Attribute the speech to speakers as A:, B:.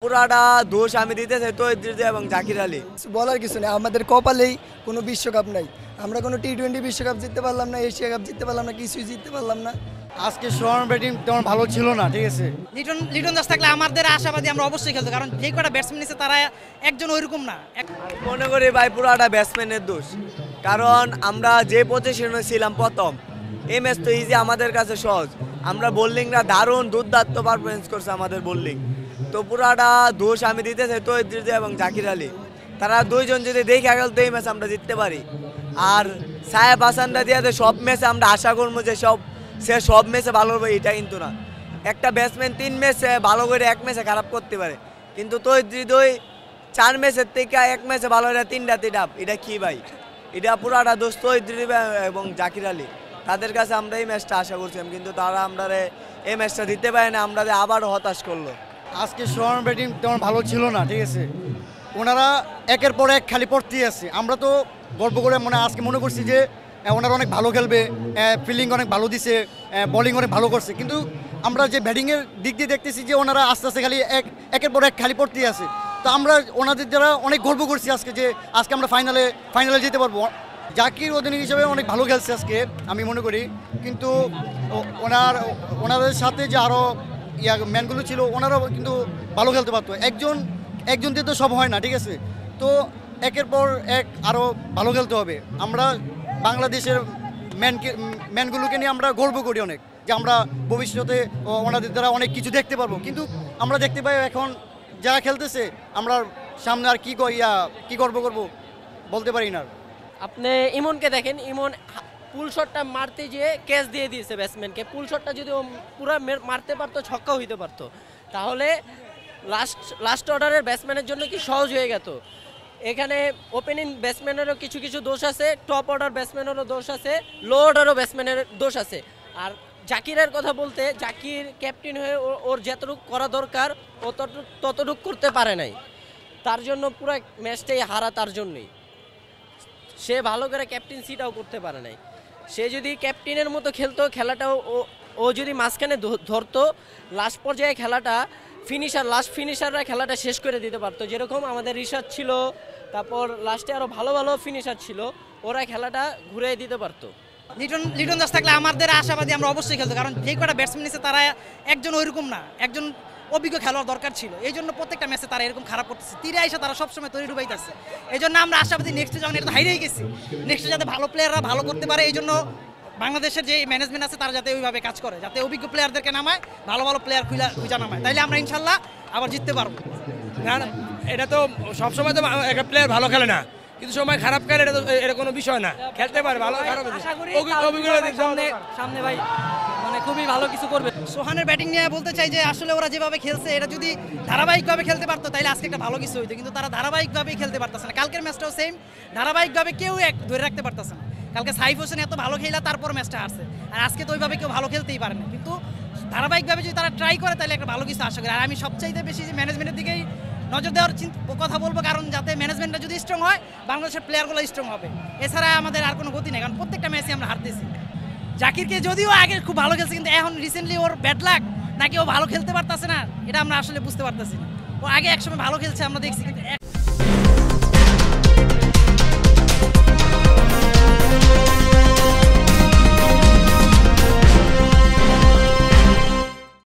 A: পুরাটা দোষ আমি দিতে চাই তৌহিদ হৃদয় এবং জাকির আলী।
B: বলার কিছু নেই, আমাদের কপালেই কোনো বিশ্বকাপ নাই। আমরা কোনো টি-20 বিশ্বকাপ জিততে পারলাম না, এশিয়া কাপ জিততে পারলাম না, কিছুই জিততে পারলাম না।
C: আজকে সোহান ব্যাটিং তেমন ভালো ছিল না, ঠিক আছে।
D: লিটন দাস থাকলে আমাদের আশাবাদী আমরা অবশ্যই খেলতো, কারণ যে কটা ব্যাটসম্যান নিচ্ছে তারা একজন ওইরকম না।
A: মনে করি ভাই পুরাটা ব্যাটসম্যানের দোষ, কারণ আমরা যে পজিশনে ছিলাম প্রথম, এই ম্যাচ তো ইজি আমাদের কাছে সহজ। আমরা বোলিংরা দারুণ দুর্দান্ত পারফরমেন্স করছে আমাদের বোলিং, তো পুরাটা দোষ আমি দিতে চাই তৌহিদ হৃদয় এবং জাকির আলী। তারা দুইজন যদি দেখে খেলতো এই ম্যাচ আমরা জিততে পারি। আর সাহেব হাসানরা দিয়ে সব ম্যাচে আমরা আশা করবো যে সে সব ম্যাচে ভালো হবে, এটা কিন্তু না। একটা ব্যাটসম্যান 3 ম্যাচে ভালো করে 1 ম্যাচে খারাপ করতে পারে, কিন্তু তৌহিদ হৃদয় 4 ম্যাচের থেকে 1 ম্যাচে ভালো হয়ে 3টাতে ডাব। এটা কি ভাই? এটা পুরাটা দোষ তৌহিদ হৃদয় এবং জাকির আলী। তাদের কাছে আমরা এই ম্যাচটা আশা করছিলাম, কিন্তু তারা আমরা এই ম্যাচটা দিতে পারে না, আমরা আবার হতাশ করলো।
C: আজকে সোহান ব্যাটিং তেমন ভালো ছিল না, ঠিক আছে। ওনারা একের পর এক খালি পড়তেই আছে। আমরা তো গল্প করে আজকে মনে করছি যে ওনারা অনেক ভালো খেলবে, ফিল্ডিং অনেক ভালো দিছে, বোলিং অনেক ভালো করছে, কিন্তু আমরা যে ব্যাটিংয়ের দিক দিয়ে দেখতেছি যে ওনারা আস্তে আস্তে খালি একের পর এক খালি পড়তেই আছে। তো আমরা ওনাদের দ্বারা অনেক গর্ব করছি আজকে, যে আজকে আমরা ফাইনালে যেতে পারবো। জাকির অধিনায়ক হিসেবে অনেক ভালো খেলছে আজকে আমি মনে করি, কিন্তু ওনাদের সাথে যে আরও ম্যানগুলো ছিল ওনারাও কিন্তু ভালো খেলতে পারতো। একজন দিয়ে তো সব হয় না, ঠিক আছে। তো একের পর এক আরও ভালো খেলতে হবে। আমরা বাংলাদেশের ম্যানগুলোকে নিয়ে আমরা গর্ব করি অনেক, যে আমরা ভবিষ্যতে ওনাদের দ্বারা অনেক কিছু দেখতে পারবো, কিন্তু আমরা দেখতে পাই এখন যারা খেলতেছে আমরা সামনে আর কি গর্ব করব বলতে পারি না।
E: আপনি ইমনকে দেখেন, ইমন পুল শটটা মারতে গিয়ে ক্যাচ দিয়ে দিয়েছে ব্যাটসম্যানকে। পুল শটটা যদি পুরো মারতে পারতো, ছক্কাও হইতে পারতো, তাহলে লাস্ট অর্ডারের ব্যাটসম্যানের জন্য কি সহজ হয়ে গেত। এখানে ওপেনিং ব্যাটসম্যানেরও কিছু দোষ আছে, টপ অর্ডার ব্যাটসম্যানেরও দোষ আছে, লো অর্ডারও ব্যাটসম্যানের দোষ আছে। আর জাকিরের কথা বলতে, জাকির ক্যাপ্টেন হয়ে ওর যতটুকু করা দরকার ও ততটুকু করতে পারে নাই, তার জন্য পুরো ম্যাচটাই হারা তার জন্যই। সে ভালো করে ক্যাপ্টেন্সিটাও করতে পারে নাই। সে যদি ক্যাপ্টেনের মতো খেলতো, খেলাটাও ও যদি মাঝখানে ধরতো, লাস্ট পর্যায়ে খেলাটা লাস্ট ফিনিশাররা খেলাটা শেষ করে দিতে পারতো। যেরকম আমাদের রিশাদ ছিল, তারপর লাস্টে আরও ভালো ফিনিশার ছিল, ওরা খেলাটা ঘুরিয়ে দিতে পারতো।
D: লিটন দাস থাকলে আমাদের আশাবাদী আমরা অবশ্যই খেলতো, কারণ যে কটা ব্যাটসম্যান নিচ্ছে তারা একজন ওইরকম না, একজন অভিজ্ঞ খেলোয়াড় দরকার ছিল। এই জন্য প্রত্যেকটা ম্যাচে তারা এরকম খারাপ করতেছে, তীরে আইসা তারা সবসময় তৈরি ডুবাইতেছে। এই জন্য আমরা আশাবাদী নেক্সটে যখন এটা হাইরেই গেছি, নেক্সটে যাতে ভালো প্লেয়াররা ভালো করতে পারে। এই জন্য বাংলাদেশের যে ম্যানেজমেন্ট আছে তারা যাতে ওইভাবে কাজ করে, যাতে অভিজ্ঞ প্লেয়ারদেরকে নামায়, ভালো প্লেয়ার খুঁজা নামায়, তাইলে আমরা ইনশাল্লাহ আবার জিততে পারবো।
F: না, এটা তো সবসময় তো একটা প্লেয়ার ভালো খেলে না, কিন্তু সময় খারাপ খেলে, এটা তো এটা কোনো বিষয় না, খেলতে পারে ভালো খারাপ।
E: সামনে ভাই খুবই ভালো কিছু করবে।
D: সোহানের ব্যাটিং নিয়ে বলতে চাই যে আসলে ওরা যেভাবে খেলছে, এটা যদি ধারাবাহিকভাবে খেলতে পারতো তাহলে আজকে একটা ভালো কিছু হইতো, কিন্তু তারা ধারাবাহিকভাবেই খেলতে পারতেছে না। কালকের ম্যাচটাও সেম, ধারাবাহিকভাবে কেউ ধরে রাখতে পারতেছে না। কালকে সাইফ হোসেন এত ভালো খেলা, তারপর ম্যাচটা হারছে, আর আজকে তো ওইভাবে কেউ ভালো খেলতেই পারে না। কিন্তু ধারাবাহিকভাবে যদি তারা ট্রাই করে তাহলে একটা ভালো কিছু আশা করি। আর আমি সবচাইতে বেশি যে ম্যানেজমেন্টের দিকেই নজর দেওয়ার কথা বলবো, কারণ যাতে ম্যানেজমেন্টটা যদি স্ট্রং হয়, বাংলাদেশের প্লেয়ারগুলো স্ট্রং হবে। এছাড়া আমাদের আর কোনো গতি নেই, কারণ প্রত্যেকটা ম্যাচে আমরা হারতেছি। জাকিরকে যদিও আগে খুব ভালো খেলছে, কিন্তু এখন রিসেন্টলি ওর ব্যাড লাক নাকি ও ভালো খেলতে পারতেছে না, এটা আমরা আসলে বুঝতে পারতেছি না। ও আগে একসময় ভালো খেলছে আমরা দেখছি, কিন্তু